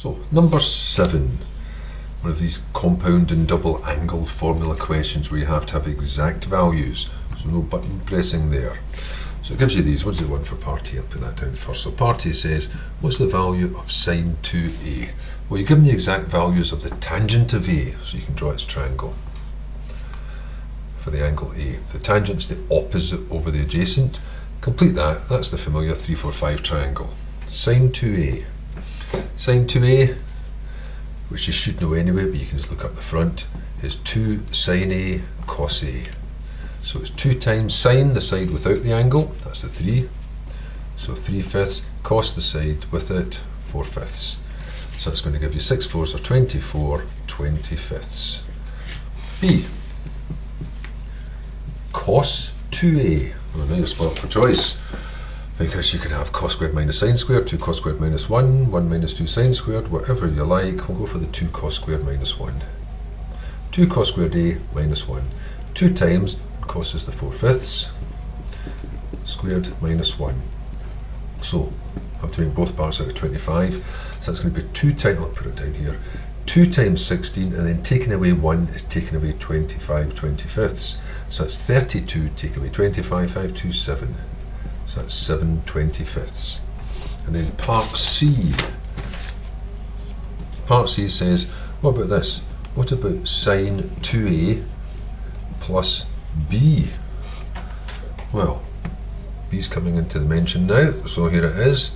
So number 7, one of these compound and double angle formula questions where you have to have exact values, so no button pressing there. So it gives you these. What's the one for part A? I'll put that down first. So part A says, what's the value of sine 2a? Well, you're given the exact values of the tangent of A, so you can draw its triangle for the angle A. The tangent's the opposite over the adjacent. Complete that. That's the familiar 3, 4, 5 triangle. Sine 2a. Sine 2a, which you should know anyway, but you can just look up the front, is 2 sine A cos A. So it's 2 times sine, the side without the angle, that's the 3. So 3/5, cos the side with it, 4/5. So that's going to give you 6 4s are 24 25ths. B. Cos 2a. Well, now you're spoiled for choice, because you can have cos squared minus sine squared, 2 cos squared minus 1, 1 minus 2 sine squared, whatever you like. We'll go for the 2 cos squared minus 1. 2 cos squared a minus 1. 2 times, cos is the 4/5, squared minus 1. So, I have to make both parts out of 25. So that's going to be 2 times, I'll put it down here, 2 times 16, and then taking away 1 is taking away 25 25ths. So that's 32, take away 25, 5, 2, 7. So that's 7 25ths. And then part C. Part C says, what about this? What about sine 2a plus b? Well, b's coming into the mention now, so here it is.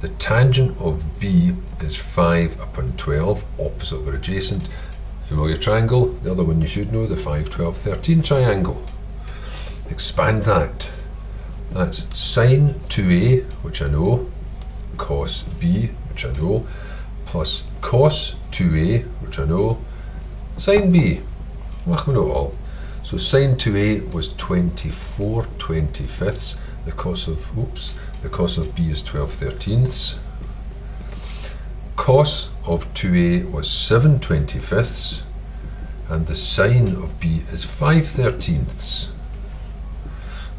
The tangent of b is 5 upon 12, opposite or adjacent. Familiar triangle. The other one you should know, the 5, 12, 13 triangle. Expand that. That's sine 2a, which I know, cos b, which I know, plus cos 2a, which I know, sine b. Well, we know it all. So sine 2a was 24 25ths. The cos of b is 12 13ths. Cos of 2a was 7 25ths, and the sine of b is 5 13ths.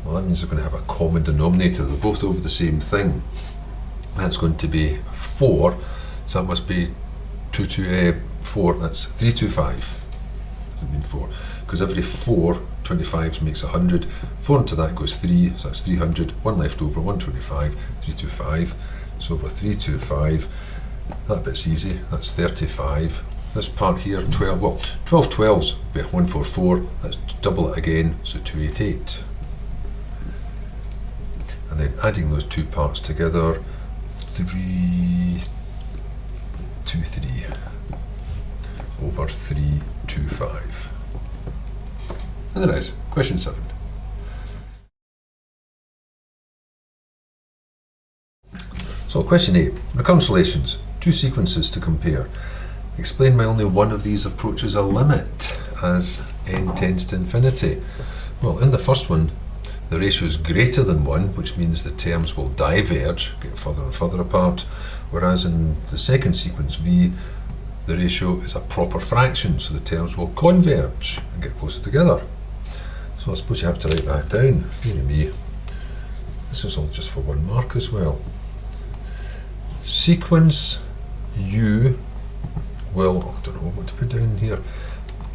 Well, that means we're going to have a common denominator. They're both over the same thing. That's going to be 4, so that must be 4, that's 325. Doesn't mean 4, because every 4 25s makes 100. 4 into that goes 3, so that's 300. 1 left over, 125, 325. So over 325, that bit's easy, that's 35. This part here, 12, well, 12 12s would be 144, that's double it again, so 288. And then adding those two parts together, 323 over 325. And there it is, question 7. So question 8, recurrence relations, 2 sequences to compare. Explain why only one of these approaches a limit as n tends to infinity. Well, in the first one, the ratio is greater than 1, which means the terms will diverge, get further and further apart, whereas in the second sequence, v, the ratio is a proper fraction, so the terms will converge and get closer together. So I suppose you have to write that down. Dear me, this is all just for 1 mark as well. Sequence u will, I don't know what to put down here,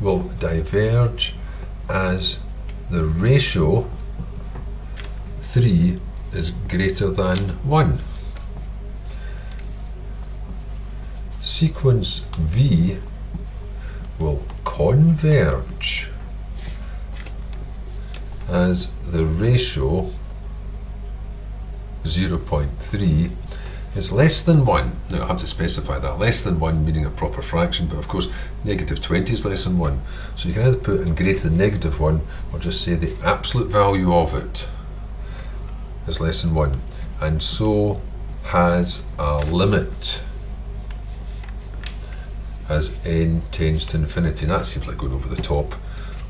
will diverge as the ratio 3 is greater than 1. Sequence v will converge as the ratio 0.3 is less than 1. Now I have to specify that. Less than 1 meaning a proper fraction, but of course negative 20 is less than 1. So you can either put in greater than negative 1 or just say the absolute value of it is less than 1, and so has a limit as n tends to infinity. And that seems like going over the top.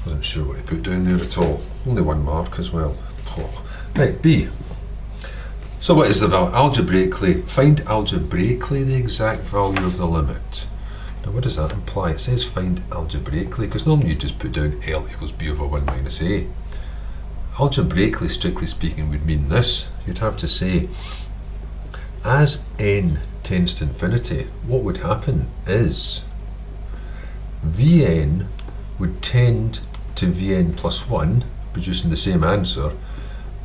Wasn't sure what to put down there at all. Only 1 mark as well. Oh. Right, B. So what is the value? Algebraically, find algebraically the exact value of the limit. Now what does that imply? It says find algebraically, because normally you just put down L equals B over 1 minus A. Algebraically, strictly speaking, would mean this. You'd have to say, as n tends to infinity, what would happen is Vn would tend to Vn plus 1, producing the same answer,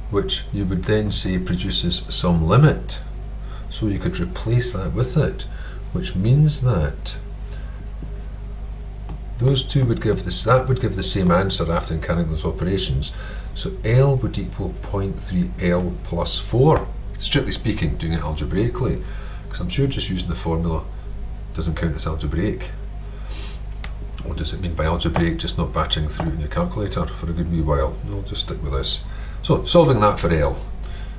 which you would then say produces some limit. So you could replace that with it, which means that those two would give this, that would give the same answer after carrying those operations. So L would equal 0.3L plus 4. Strictly speaking, doing it algebraically, because I'm sure just using the formula doesn't count as algebraic. What does it mean by algebraic? Just not battering through it in your calculator for a good wee while. No, just stick with this. So solving that for L.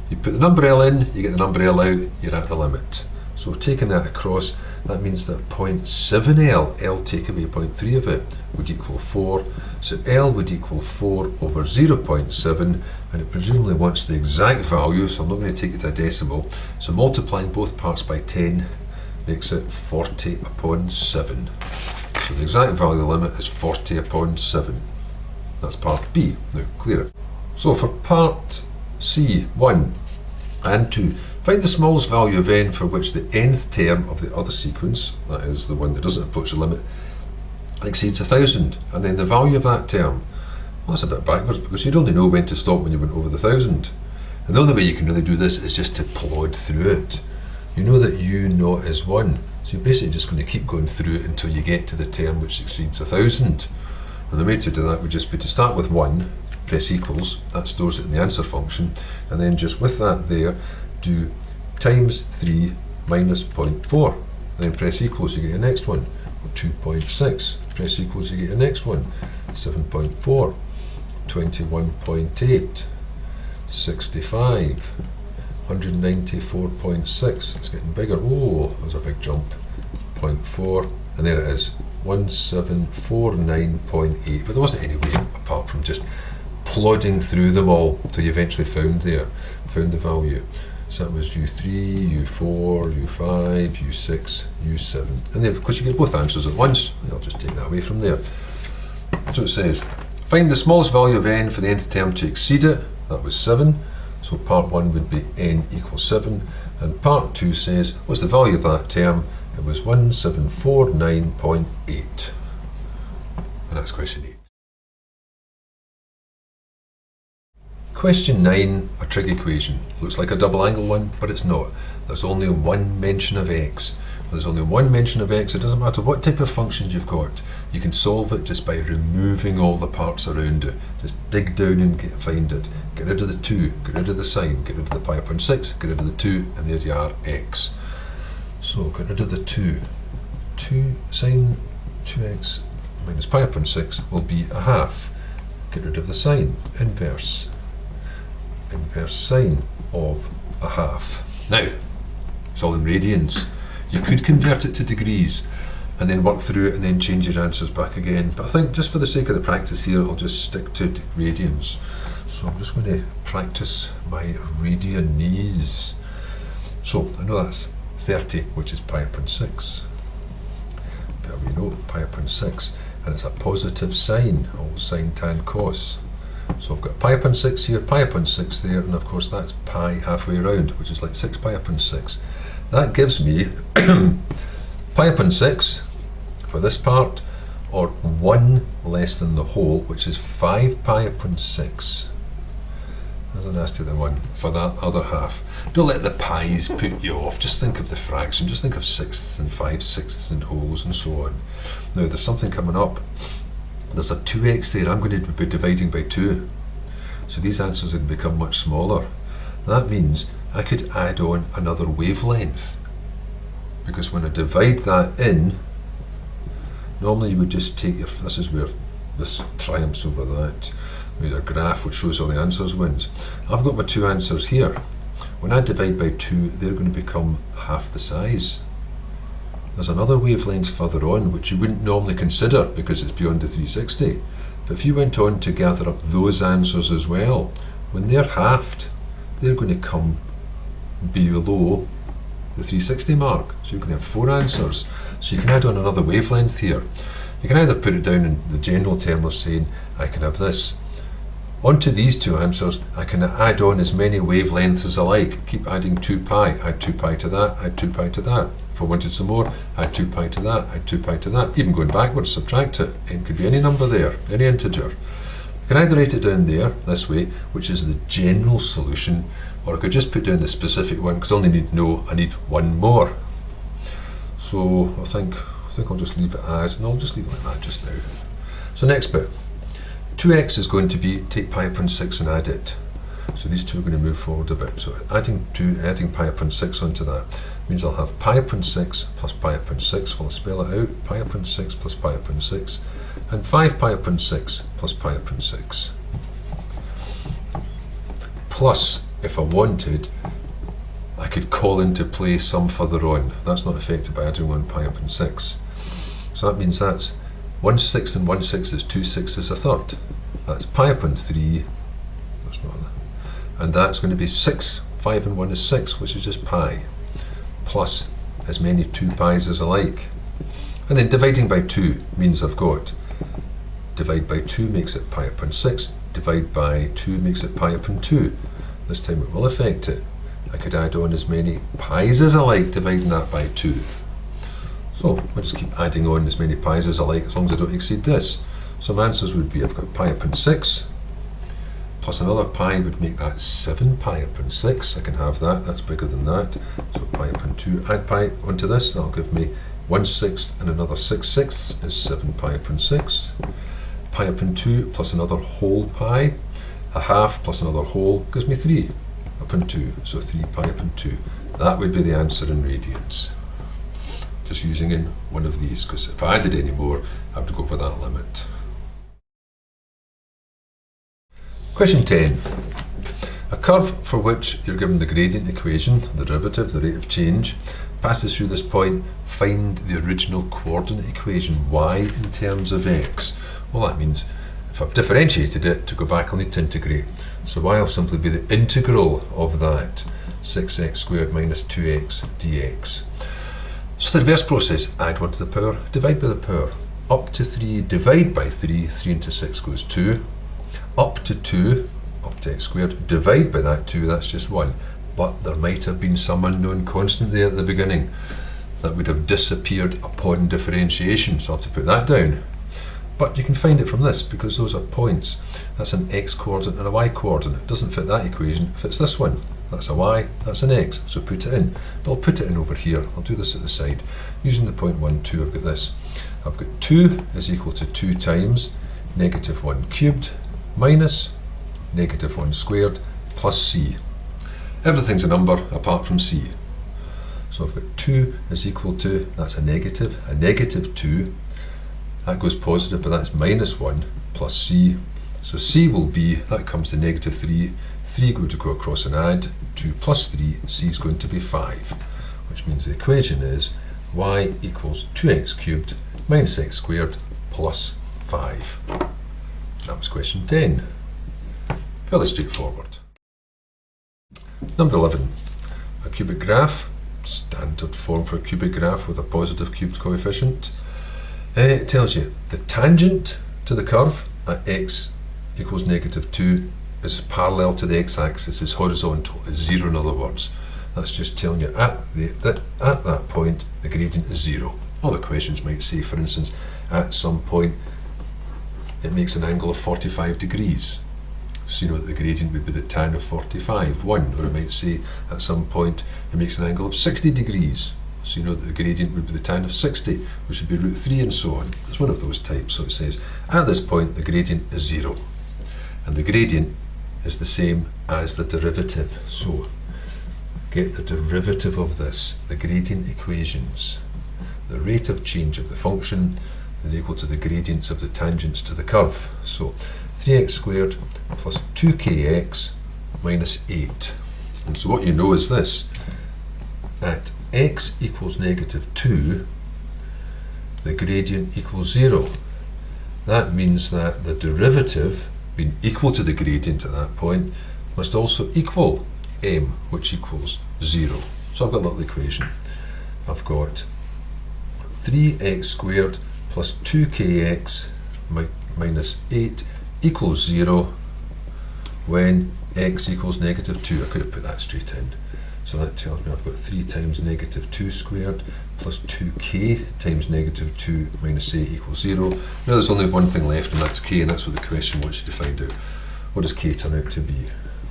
You put the number L in, you get the number L out, you're at the limit. So taking that across, that means that 0.7L, L take away 0.3 of it, would equal 4. So L would equal 4 over 0.7, and it presumably wants the exact value, so I'm not going to take it to a decimal. So multiplying both parts by 10 makes it 40 upon 7. So the exact value of the limit is 40 upon 7. That's part B. Now clear it. So for part C, 1 and 2, find the smallest value of n for which the nth term of the other sequence, that is the one that doesn't approach the limit, exceeds 1,000, and then the value of that term. Well, that's a bit backwards, because you'd only know when to stop when you went over the 1,000. And the only way you can really do this is just to plod through it. You know that u naught is 1, so you're basically just going to keep going through it until you get to the term which exceeds 1,000. And the way to do that would just be to start with 1, press equals, that stores it in the answer function, and then just with that there, do times 3 minus 0.4, then press equals, you get your next one, 2.6, press equals, you get your next one, 7.4, 21.8, 65, 194.6, it's getting bigger, oh, there's a big jump, 0.4, and there it is, 1749.8, but there wasn't any way apart from just plodding through them all until you eventually found the value. So that was U3, U4, U5, U6, U7. And then, of course, you get both answers at once. I'll just take that away from there. So it says, find the smallest value of n for the nth term to exceed it. That was 7. So part 1 would be n equals 7. And part 2 says, what's the value of that term? It was 1749.8. And that's question 8. Question 9, a trig equation. Looks like a double angle one, but it's not. There's only one mention of x. There's only one mention of x. It doesn't matter what type of functions you've got. You can solve it just by removing all the parts around it. Just dig down and find it. Get rid of the 2, get rid of the sign, get rid of the pi upon 6, get rid of the 2, and there you are, x. So get rid of the 2. 2 sine 2x minus pi upon 6 will be a half. Get rid of the sign, inverse sine of a half. Now, it's all in radians. You could convert it to degrees and then work through it and then change your answers back again. But I think just for the sake of the practice here, I'll just stick to radians. So I'm just going to practice my radianese. So I know that's 30, which is pi upon 6. But we know pi upon 6, and it's a positive sine, all sine, tan, cos. So I've got pi upon 6 here, pi upon 6 there, and of course that's pi halfway around, which is like 6 pi upon 6. That gives me pi upon 6 for this part, or 1 less than the whole, which is 5 pi upon 6. There's a nasty other one for that other half. Don't let the pies put you off, just think of the fraction, just think of sixths and 5/6 and wholes and so on. Now there's something coming up. There's a 2x there, I'm going to be dividing by 2. So these answers have become much smaller. That means I could add on another wavelength. Because when I divide that in, normally you would just take your, this is where this triumphs over that, with a graph which shows all the answers wins. I've got my 2 answers here. When I divide by 2, they're going to become half the size. There's another wavelength further on which you wouldn't normally consider because it's beyond the 360. But if you went on to gather up those answers as well, when they're halved, they're going to come below the 360 mark. So you're going to have 4 answers. So you can add on another wavelength here. You can either put it down in the general term of saying I can have this Onto these two answers, I can add on as many wavelengths as I like. Keep adding 2 pi, add 2 pi to that, add 2 pi to that. If I wanted some more, add 2 pi to that, add 2 pi to that. Even going backwards, subtract it. N could be any number there, any integer. I can either write it down there, this way, which is the general solution, or I could just put down the specific one, because I only need to know I need one more. So I think I'll just leave it as, and I'll just leave it like that just now. So next bit. 2x is going to be, take pi upon 6 and add it. So these two are going to move forward a bit. So adding pi upon 6 onto that means I'll have pi upon 6 plus pi upon 6. Well, I'll spell it out. Pi upon 6 plus pi upon 6. And 5 pi upon 6 plus pi upon 6. Plus, if I wanted, I could call into play some further on. That's not affected by adding 1 pi upon 6. So that means that's 1/6 and 1/6 is 2/6 is a third. That's pi upon 3. That's not that. And that's going to be 6. 5 and 1 is 6, which is just pi. Plus as many 2 pi's as I like. And then dividing by 2 means I've got divide by 2 makes it pi upon 6. Divide by 2 makes it pi upon 2. This time it will affect it. I could add on as many pi's as I like, dividing that by 2. So I'll just keep adding on as many pi's as I like, as long as I don't exceed this. So my answers would be, I've got pi upon 6, plus another pi would make that 7 pi upon 6. I can have that, that's bigger than that. So pi upon 2, add pi onto this, that'll give me 1/6 and another 6/6 is 7 pi upon 6. Pi upon 2 plus another whole pi, a half plus another whole gives me 3 upon 2, so 3 pi upon 2. That would be the answer in radians. Just using in one of these, because if I added any more, I have to go for that limit. Question 10. A curve for which you're given the gradient equation, the derivative, the rate of change, passes through this point. Find the original coordinate equation, y in terms of x. Well, that means if I've differentiated it, to go back I'll need to integrate. So y will simply be the integral of that, 6x squared minus 2x dx. So the reverse process, add 1 to the power, divide by the power. Up to 3, divide by 3, 3 into 6 goes 2. Up to 2, up to x squared, divide by that 2, that's just 1. But there might have been some unknown constant there at the beginning that would have disappeared upon differentiation, so I'll have to put that down. But you can find it from this, because those are points. That's an x coordinate and a y coordinate. It doesn't fit that equation, it fits this one. That's a y, that's an x, so put it in. But I'll put it in over here, I'll do this at the side. Using the point 1, 2, I've got this. I've got 2 is equal to 2 times negative 1 cubed minus negative 1 squared plus c. Everything's a number apart from c. So I've got 2 is equal to, that's a negative 2. That goes positive, but that's minus 1 plus c. So c will be, that comes to negative 3. 3 going to go across and add, 2 plus 3, c is going to be 5, which means the equation is y equals 2x cubed minus x squared plus 5. That was question 10. Fairly straightforward. Number 11. A cubic graph, standard form for a cubic graph with a positive cubed coefficient. It tells you the tangent to the curve at x equals negative 2 is parallel to the x-axis, is horizontal, is 0 in other words. That's just telling you at that point the gradient is 0. Other questions might say, for instance, at some point it makes an angle of 45 degrees. So you know that the gradient would be the tan of 45, 1. Or it might say at some point it makes an angle of 60 degrees. So you know that the gradient would be the tan of 60, which would be root 3 and so on. It's one of those types. So it says at this point the gradient is 0. And the gradient is the same as the derivative. So get the derivative of this, the gradient equations. The rate of change of the function is equal to the gradients of the tangents to the curve. So 3x squared plus 2kx minus 8. And so what you know is this: at x equals negative 2, the gradient equals 0. That means that the derivative, being equal to the gradient at that point, must also equal m, which equals 0. So I've got a little equation. I've got 3x squared plus 2kx minus 8 equals 0. when x equals negative 2. I could have put that straight in. So that tells me I've got 3 times negative 2 squared plus 2k times negative 2 minus a equals 0. Now there's only one thing left, and that's k, and that's what the question wants you to find out. What does k turn out to be?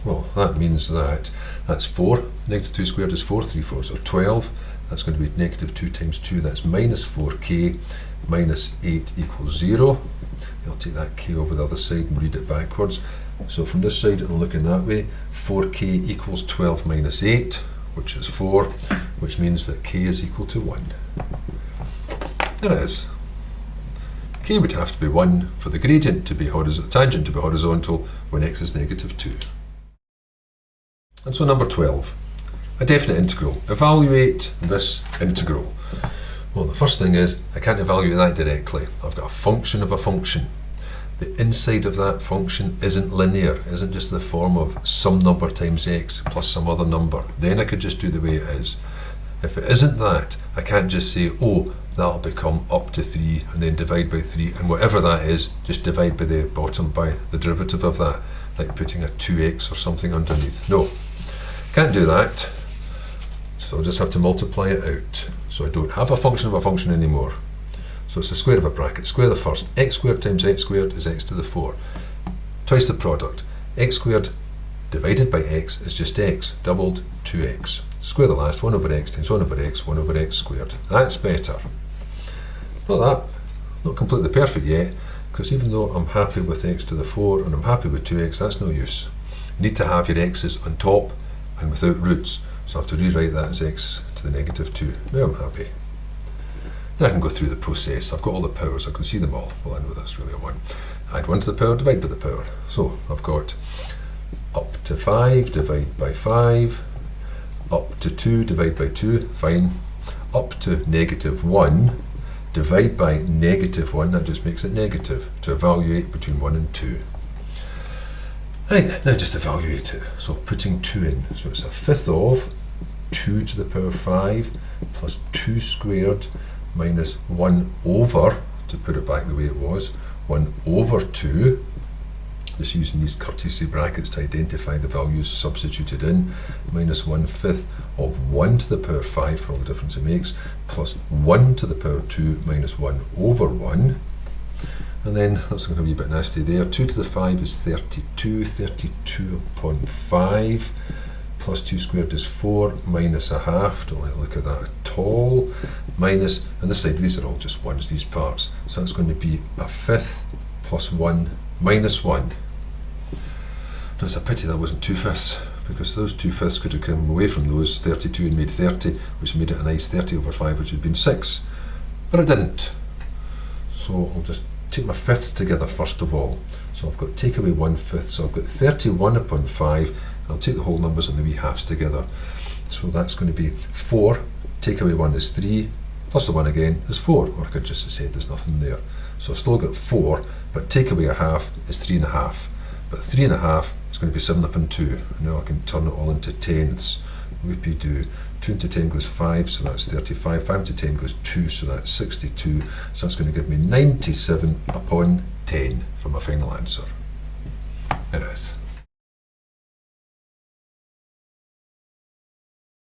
Well, that means that's 4. Negative 2 squared is 4. 3 fours are 12. That's going to be negative 2 times 2. That's minus 4k minus 8 equals 0. I'll take that k over the other side and read it backwards. So from this side, I'm looking that way. 4k equals 12 minus 8, which is 4, which means that k is equal to 1. There it is. K would have to be 1 for the gradient to be horizontal, tangent to be horizontal when x is negative 2. And so number 12, a definite integral. Evaluate this integral. Well, the first thing is I can't evaluate that directly. I've got a function of a function. The inside of that function isn't linear, isn't just the form of some number times x plus some other number. Then I could just do the way it is. If it isn't that, I can't just say, oh, that'll become up to 3 and then divide by 3, and whatever that is, just divide by the bottom by the derivative of that, like putting a 2x or something underneath. No, can't do that. So I'll just have to multiply it out. So I don't have a function of a function anymore. So it's the square of a bracket. Square the first. X squared times x squared is x to the 4. Twice the product. X squared divided by x is just x, doubled 2x. Square the last. 1 over x times 1 over x, 1 over x squared. That's better. Not completely perfect yet, because even though I'm happy with x to the 4 and I'm happy with 2x, that's no use. You need to have your x's on top and without roots. So I have to rewrite that as x to the negative 2. Now I'm happy. Now I can go through the process. I've got all the powers. I can see them all. Well, I know that's really a 1. Add 1 to the power, divide by the power. So I've got up to 5, divide by 5. Up to 2, divide by 2. Fine. Up to negative 1, divide by negative 1. That just makes it negative to evaluate between 1 and 2. Right, now just evaluate it. So putting 2 in. So it's a fifth of 2 to the power 5 plus 2 squared minus 1 over, to put it back the way it was, 1 over 2, just using these courtesy brackets to identify the values substituted in, minus 1/5 of 1 to the power 5 for all the difference it makes, plus 1 to the power 2 minus 1 over 1. And then, that's going to be a bit nasty there, 2 to the 5 is 32, 32 upon 5, plus 2 squared is 4, minus a half, don't like to look at that at all, minus, and this side, these are all just 1s, these parts, so it's going to be a fifth plus 1 minus 1. Now it's a pity that wasn't 2/5, because those 2/5 could have come away from those 32 and made 30, which made it a nice 30 over 5, which would have been 6, but it didn't. So I'll just take my fifths together first of all. So I've got take away 1/5, so I've got 31 upon 5. I'll take the whole numbers and the wee halves together. So that's going to be 4, take away 1 is 3, plus the 1 again is 4, or I could just have said there's nothing there. So I've still got 4, but take away a half is 3.5. But 3.5 is going to be 7 upon 2. Now I can turn it all into tenths. Whoopie-doo. 2 into 10 goes 5, so that's 35. 5 into 10 goes 2, so that's 62. So that's going to give me 97 upon 10 for my final answer. It is.